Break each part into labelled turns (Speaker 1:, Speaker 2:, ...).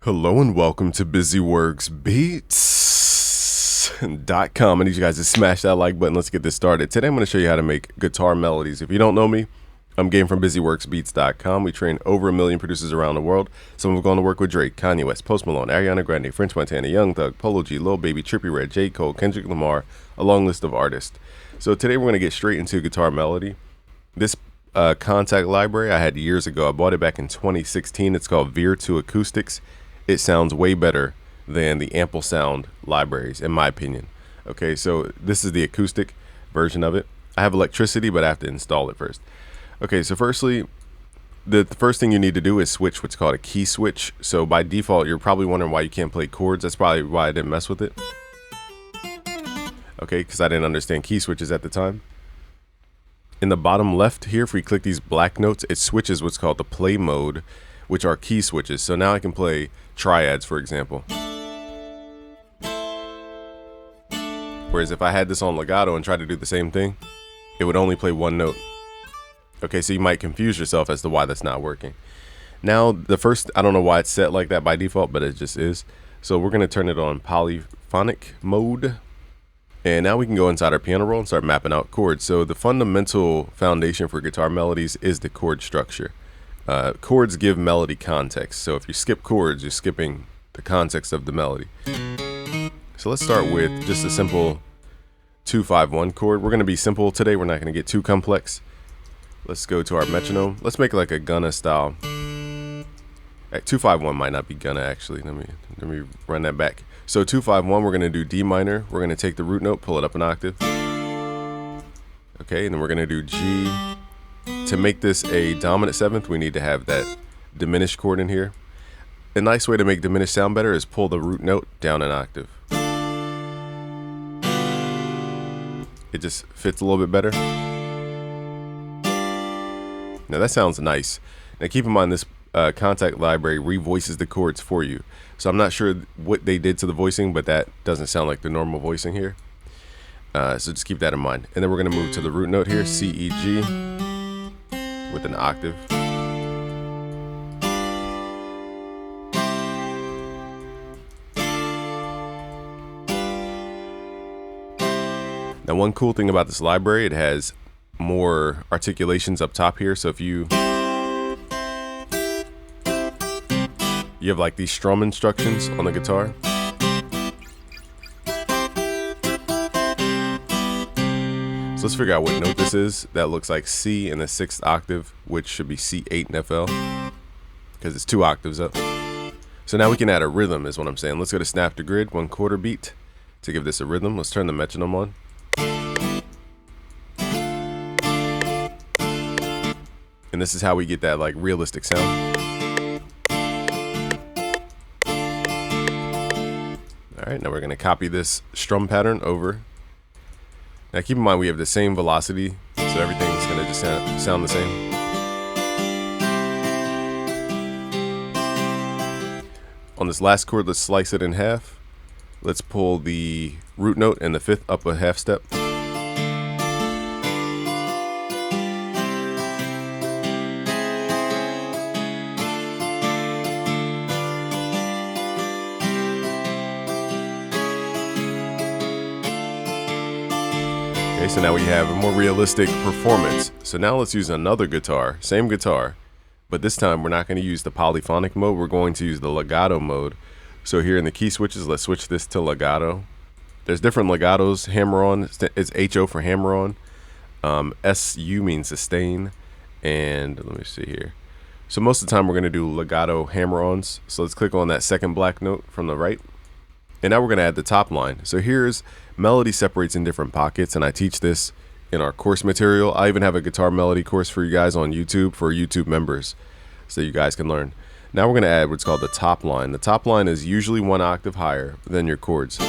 Speaker 1: Hello and welcome to BusyWorksBeats.com. I need you guys to smash that like button. Let's get this started. Today I'm going to show you how to make guitar melodies. If you don't know me, I'm Game from BusyWorksBeats.com. We train over 1 million producers around the world. Some have gone to work with Drake, Kanye West, Post Malone, Ariana Grande, French Montana, Young Thug, Polo G, Lil Baby, Trippie Redd, J. Cole, Kendrick Lamar, a long list of artists. So today we're going to get straight into guitar melody. This Kontakt library I had years ago. I bought it back in 2016. It's called Veer 2 Acoustics. It sounds way better than the Ample Sound libraries, in my opinion. Okay, so this is the acoustic version of it. I have electricity, but I have to install it first. Okay, so firstly, the first thing you need to do is switch what's called a key switch. So by default, you're probably wondering why you can't play chords. That's probably why I didn't mess with it. Okay, because I didn't understand key switches at the time. In the bottom left here, if we click these black notes, it switches what's called the play mode, which are key switches. So now I can play triads, for example. Whereas if I had this on legato and tried to do the same thing, it would only play one note. Okay, so you might confuse yourself as to why that's not working. Now, the first, I don't know why it's set like that by default, but it just is. So we're gonna turn it on polyphonic mode. And now we can go inside our piano roll and start mapping out chords. So the fundamental foundation for guitar melodies is the chord structure. Chords give melody context. So if you skip chords, you're skipping the context of the melody. So let's start with just a simple 2-5-1 chord. We're going to be simple today. We're not going to get too complex. Let's go to our metronome. Let's make like a Gunna style. 2-5-1 might not be Gunna actually. Let me run that back. So 2-5-1, we're going to do D minor. We're going to take the root note, pull it up an octave. Okay, and then we're going to do G. To make this a dominant seventh, we need to have that diminished chord in here. A nice way to make diminished sound better is pull the root note down an octave. It just fits a little bit better. Now that sounds nice. Now keep in mind this Kontakt library revoices the chords for you. So I'm not sure what they did to the voicing, but that doesn't sound like the normal voicing here. So just keep that in mind. And then we're going to move to the root note here, C, E, G, with an octave. Now one cool thing about this library, it has more articulations up top here. So if you have like these strum instructions on the guitar. So let's figure out what note this is. That looks like C in the 6th octave, which should be C8 in FL, because it's 2 octaves up. So now we can add a rhythm is what I'm saying. Let's go to snap to grid, 1/4 beat to give this a rhythm. Let's turn the metronome on. And this is how we get that like realistic sound. All right, now we're gonna copy this strum pattern over. Now keep in mind we have the same velocity, so everything's gonna just sound the same. On this last chord, let's slice it in half. Let's pull the root note and the 5th up a half step. Okay, so now we have a more realistic performance. So now let's use another guitar, same guitar, but this time we're not going to use the polyphonic mode. We're going to use the legato mode. So here in the key switches, let's switch this to legato. There's different legatos. Hammer on, it's HO for hammer on. SU means sustain. And let me see here. So most of the time we're going to do legato hammer ons. So let's click on that second black note from the right. And now we're going to add the top line. So here's melody separates in different pockets, and I teach this in our course material. I even have a guitar melody course for you guys on YouTube for YouTube members, so you guys can learn. Now we're going to add what's called the top line. The top line is usually 1 octave higher than your chords.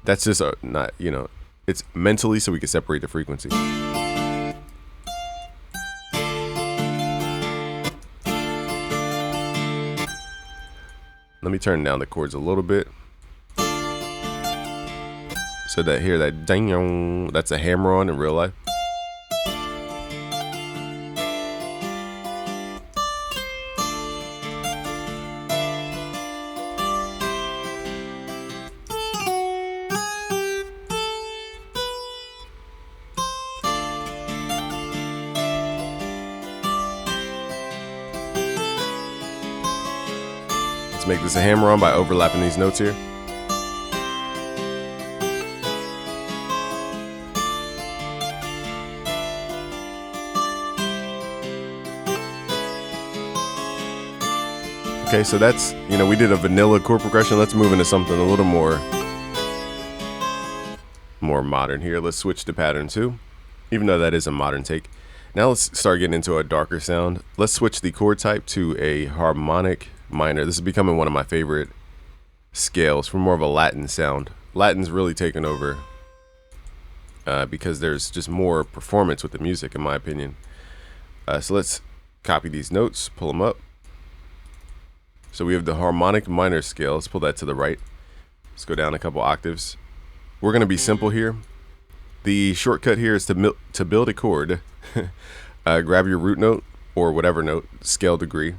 Speaker 1: That's just not, you know, it's mentally so we can separate the frequency. Let me turn down the chords a little bit. So that here, that ding, that's a hammer on in real life. Let's make this a hammer-on by overlapping these notes here. Okay, so that's, we did a vanilla chord progression. Let's move into something a little more modern here. Let's switch to pattern 2, even though that is a modern take. Now let's start getting into a darker sound. Let's switch the chord type to a harmonic minor. This is becoming one of my favorite scales for more of a Latin sound. Latin's really taken over because there's just more performance with the music, in my opinion. So let's copy these notes, pull them up. So we have the harmonic minor scale. Let's pull that to the right. Let's go down a couple octaves. We're going to be simple here. The shortcut here is to build a chord. Grab your root note or whatever note, scale degree,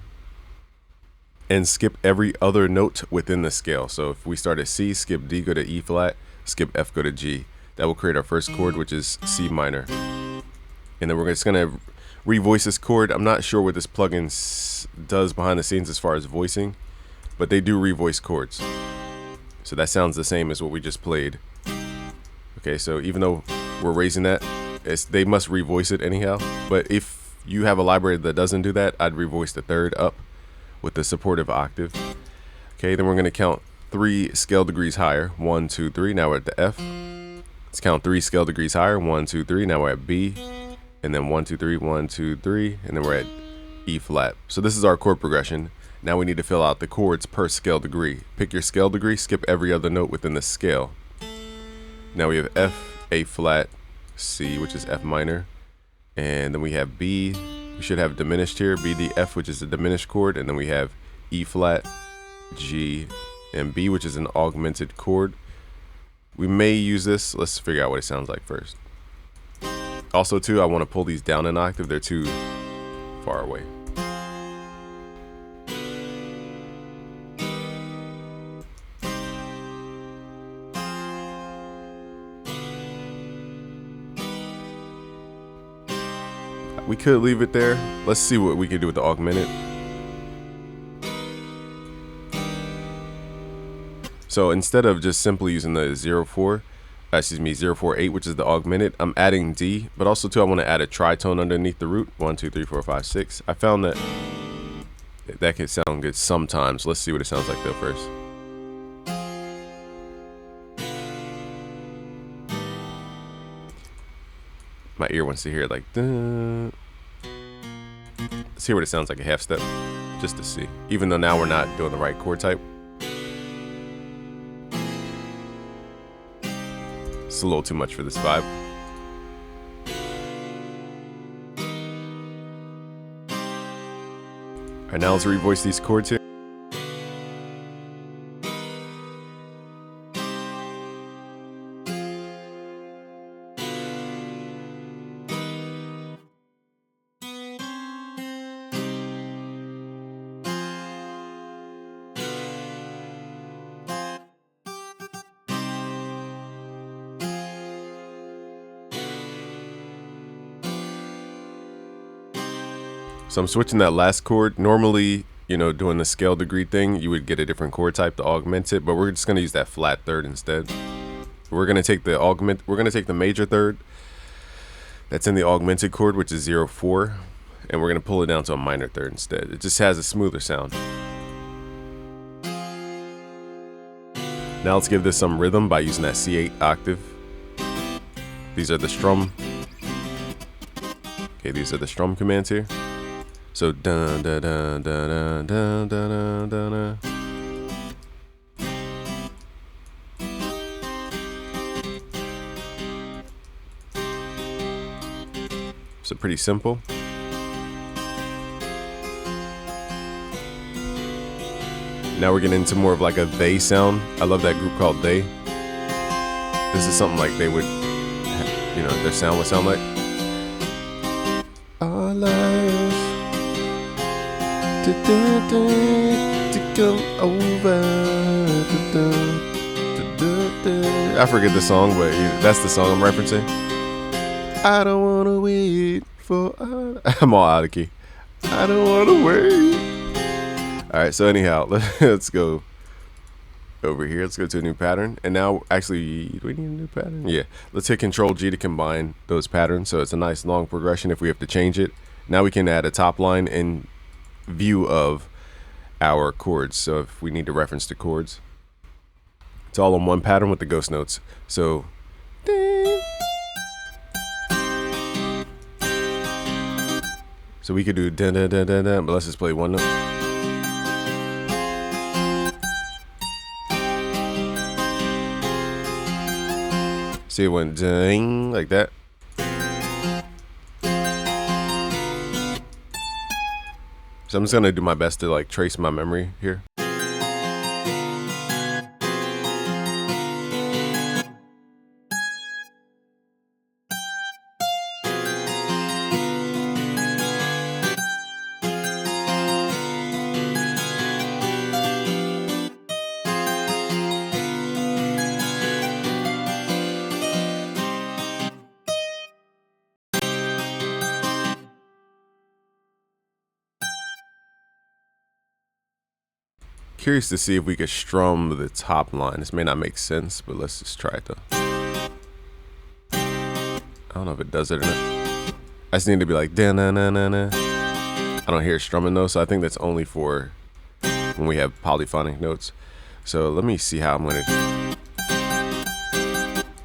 Speaker 1: and skip every other note within the scale. So if we start at C, skip D, go to E flat, skip F, go to G. That will create our first chord, which is C minor. And then we're just going to revoice this chord. I'm not sure what this plugin does behind the scenes as far as voicing, but they do revoice chords. So that sounds the same as what we just played. Okay, so even though we're raising that, they must revoice it anyhow. But if you have a library that doesn't do that, I'd revoice the third up with the supportive octave. Okay, then we're going to count 3 scale degrees higher. 1, 2, 3. Now we're at the F. Let's count 3 scale degrees higher. 1, 2, 3. Now we're at B. And then 1, 2, 3, 1, 2, 3. And then we're at E flat. So this is our chord progression. Now we need to fill out the chords per scale degree. Pick your scale degree, skip every other note within the scale. Now we have F, A flat, C, which is F minor. And then we have B. We should have diminished here. B, D, F, which is a diminished chord. And then we have E flat, G, and B, which is an augmented chord. We may use this. Let's figure out what it sounds like first. Also, too, I want to pull these down an octave. They're too far away. We could leave it there. Let's see what we can do with the augmented. So instead of just simply using the 048, which is the augmented, I'm adding D, but also too I want to add a tritone underneath the root. 1, 2, 3, 4, 5, 6. I found that can sound good sometimes. Let's see what it sounds like though first. My ear wants to hear it like, duh. Let's hear what it sounds like a half step, just to see. Even though now we're not doing the right chord type. It's a little too much for this vibe. All right, now let's revoice these chords here. So I'm switching that last chord. Normally, doing the scale degree thing, you would get a different chord type to augment it, but we're just gonna use that flat third instead. We're gonna take the major third that's in the augmented chord, which is 0-4, and we're gonna pull it down to a minor third instead. It just has a smoother sound. Now let's give this some rhythm by using that C8 octave. These are the strum. Okay, these are the strum commands here. So dun dun dun dun dun dun dun dun. So pretty simple. Now we're getting into more of like a they sound. I love that group called They. This is something like they would, their sound would sound like. Our lives to come over. I forget the song, but that's the song I'm referencing. I don't wanna wait for. I'm all out of key. I don't wanna wait. All right, so anyhow, let's go over here. Let's go to a new pattern. And now, actually, do we need a new pattern? Yeah. Let's hit Control G to combine those patterns. So it's a nice long progression if we have to change it. Now we can add a top line in view of our chords. So if we need to reference the chords, it's all on one pattern with the ghost notes. So, ding. So we could do dun dun dun dun dun, but let's just play one note. See, it went ding like that. So I'm just gonna do my best to like trace my memory here. Curious to see if we could strum the top line. This may not make sense, but let's just try it though. I don't know if it does it or not. I just need to be like da na na na na. I don't hear it strumming though, so I think that's only for when we have polyphonic notes. So let me see how I'm gonna.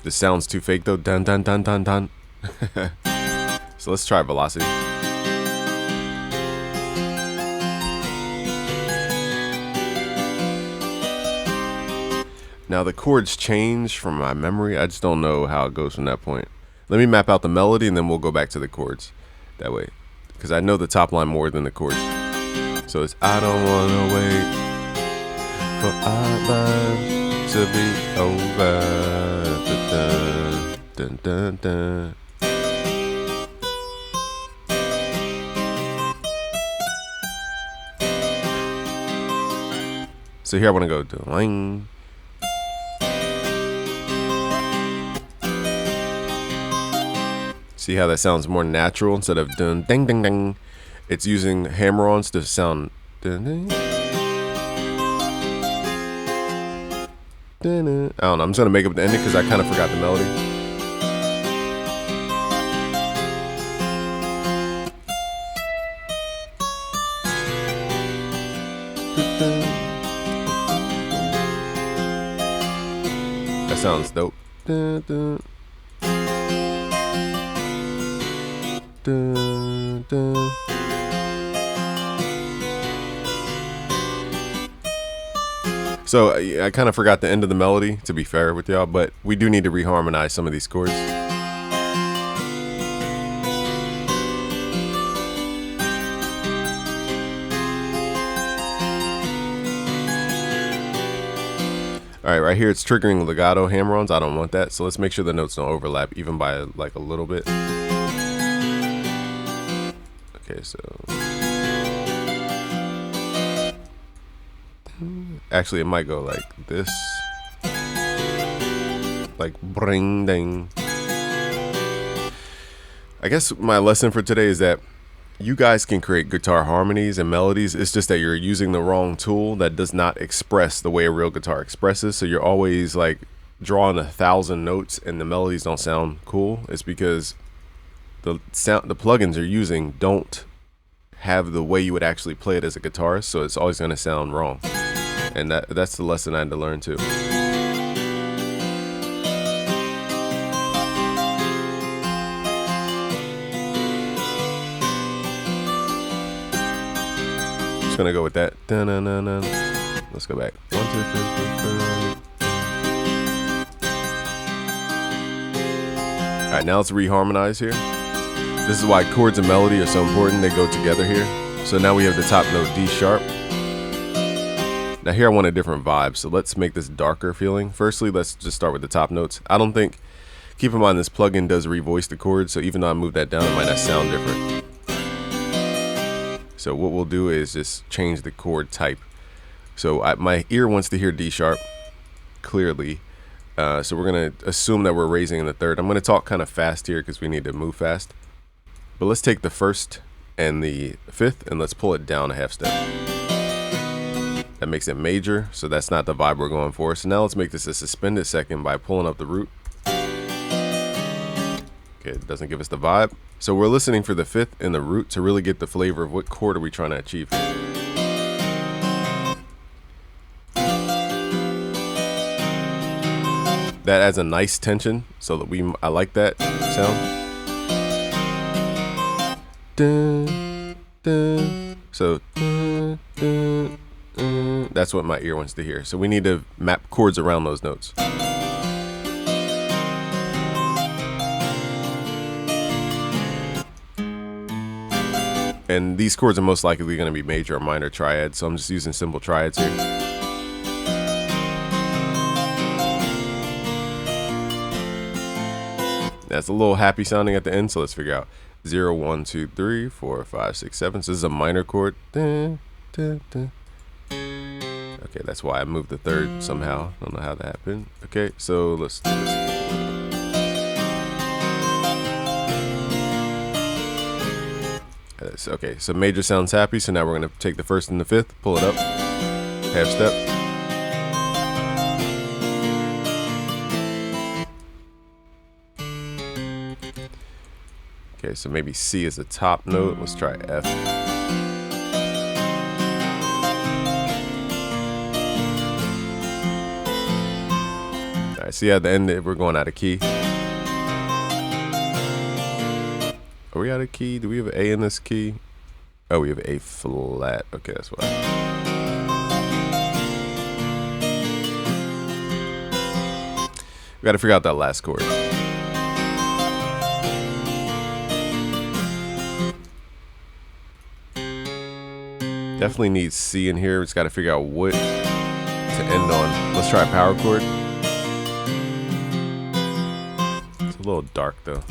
Speaker 1: This sounds too fake though. Dun dun dun dun dun. So let's try velocity. Now the chords change from my memory. I just don't know how it goes from that point. Let me map out the melody and then we'll go back to the chords that way. Because I know the top line more than the chords. So it's I don't wanna wait for our lives to be over. Dun, dun, dun, dun. So here I wanna go ding. See how that sounds more natural instead of dun ding ding ding. It's using hammer-ons to sound dun, ding. Dun, dun. I don't know. I'm just gonna make up the ending because I kind of forgot the melody. That sounds dope. Dun, dun. Dun, dun. So I kind of forgot the end of the melody, to be fair with y'all, but we do need to reharmonize some of these chords. All right, right here it's triggering legato hammer-ons. I don't want that, so let's make sure the notes don't overlap even by like a little bit. Okay, so actually it might go like this, like bring ding. I guess my lesson for today is that you guys can create guitar harmonies and melodies. It's just that you're using the wrong tool that does not express the way a real guitar expresses. So you're always like drawing 1,000 notes and the melodies don't sound cool. It's because the plugins you're using don't have the way you would actually play it as a guitarist, so it's always going to sound wrong. And that's the lesson I had to learn too. Just gonna go with that. Dun-dun-dun-dun. Let's go back. 1, 2, 3, 4, 5. All right, now let's reharmonize here. This is why chords and melody are so important. They go together here. So now we have the top note D sharp. Now here I want a different vibe, so let's make this darker feeling. Firstly, let's just start with the top notes. Keep in mind this plugin does revoice the chords, so even though I move that down, it might not sound different. So what we'll do is just change the chord type. So my ear wants to hear D sharp clearly. So we're gonna assume that we're raising in the third. I'm gonna talk kind of fast here because we need to move fast. But let's take the first and the fifth and let's pull it down a half step. That makes it major, so that's not the vibe we're going for. So now let's make this a suspended second by pulling up the root. Okay, it doesn't give us the vibe. So we're listening for the fifth in the root to really get the flavor of what chord are we trying to achieve here. That adds a nice tension, so that I like that sound. Dun, dun. So dun, dun, dun. That's what my ear wants to hear. So we need to map chords around those notes. And these chords are most likely going to be major or minor triads, so I'm just using simple triads here. That's a little happy sounding at the end, so let's figure out 0, 1, 2, 3, 4, 5, 6, 7. So this is a minor chord. Dun, dun, dun. Okay, that's why I moved the third somehow. I don't know how that happened. Okay, so let's do this. Okay, so major sounds happy, so now we're going to take the first and the fifth, pull it up, half step. Okay, so maybe C is the top note. Let's try F. All right, see at the end we're going out of key. Are we out of key? Do we have an A in this key? Oh, we have A flat. Okay, that's why. We got to figure out that last chord. Definitely needs C in here. We just got to figure out what to end on. Let's try a power chord. It's a little dark though.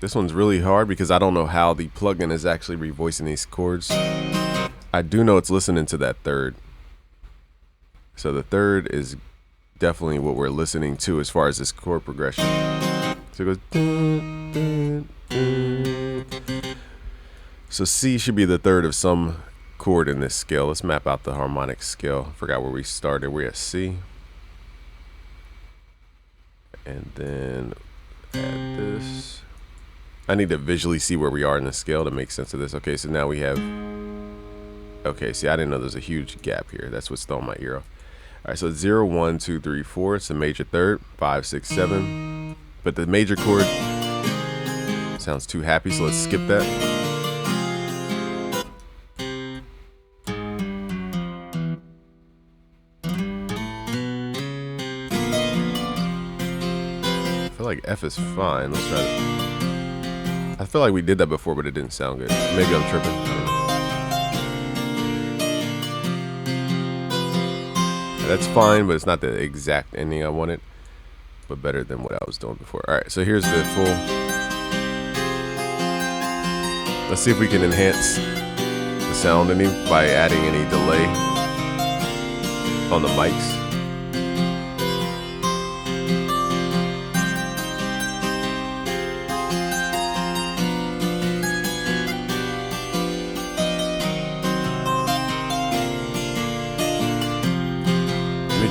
Speaker 1: This one's really hard because I don't know how the plugin is actually revoicing these chords. I do know it's listening to that third. So the third is definitely what we're listening to as far as this chord progression. So it goes dun, dun, dun. So C should be the third of some chord in this scale. Let's map out the harmonic scale. Forgot where we started. We're at C. And then add this. I need to visually see where we are in the scale to make sense of this. Okay, so now we have... Okay, see, I didn't know there's a huge gap here. That's what's throwing my ear off. All right, so 0, 1, 2, 3, 4. It's a major third. 5, 6, 7. But the major chord sounds too happy, so let's skip that. I feel like F is fine. Let's try it. I feel like we did that before, but it didn't sound good. Maybe I'm tripping. I don't know. That's fine, but it's not the exact ending I wanted, but better than what I was doing before. All right, so here's the full. Let's see if we can enhance the sound any by adding any delay on the mics.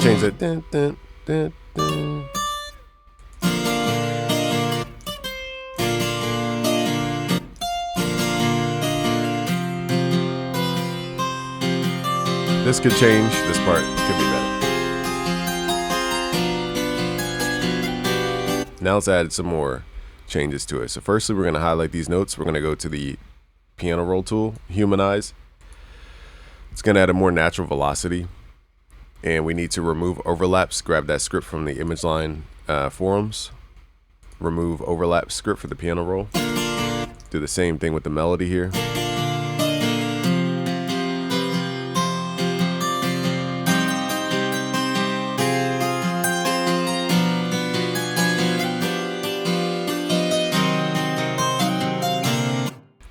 Speaker 1: Change that. Dun, dun, dun, dun. This could change. This part could be better. Now let's add some more changes to it. So firstly, we're going to highlight these notes. We're going to go to the piano roll tool, humanize. It's going to add a more natural velocity. And we need to remove overlaps. Grab that script from the ImageLine forums. Remove overlap script for the piano roll. Do the same thing with the melody here.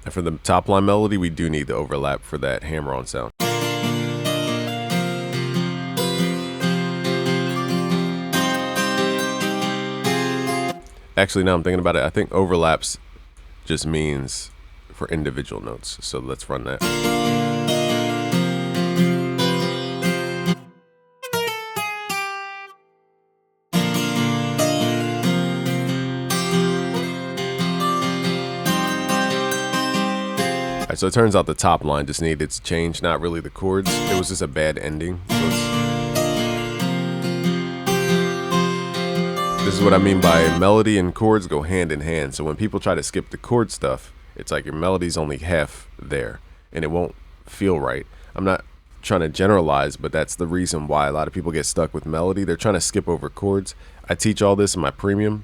Speaker 1: And for the top line melody, we do need the overlap for that hammer-on sound. Actually, now I'm thinking about it, I think overlaps just means for individual notes. So let's run that. All right, so it turns out the top line just needed to change, not really the chords. It was just a bad ending. So this is what I mean by melody and chords go hand in hand. So when people try to skip the chord stuff, it's like your melody's only half there and it won't feel right. I'm not trying to generalize, but that's the reason why a lot of people get stuck with melody. They're trying to skip over chords. I teach all this in my premium.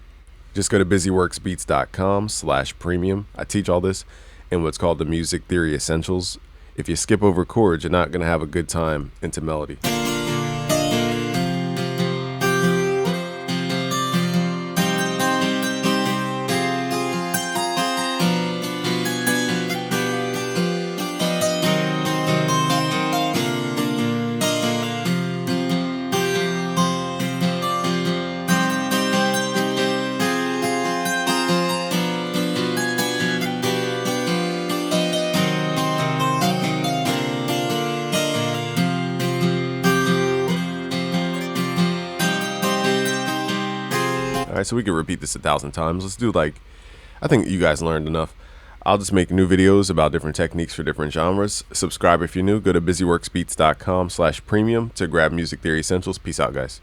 Speaker 1: Just go to busyworksbeats.com/premium. I teach all this in what's called the Music Theory Essentials. If you skip over chords, you're not going to have a good time into melody. All right, so we could repeat this 1,000 times. Let's do I think you guys learned enough. I'll just make new videos about different techniques for different genres. Subscribe if you're new. Go to busyworksbeats.com/premium to grab Music Theory Essentials. Peace out, guys.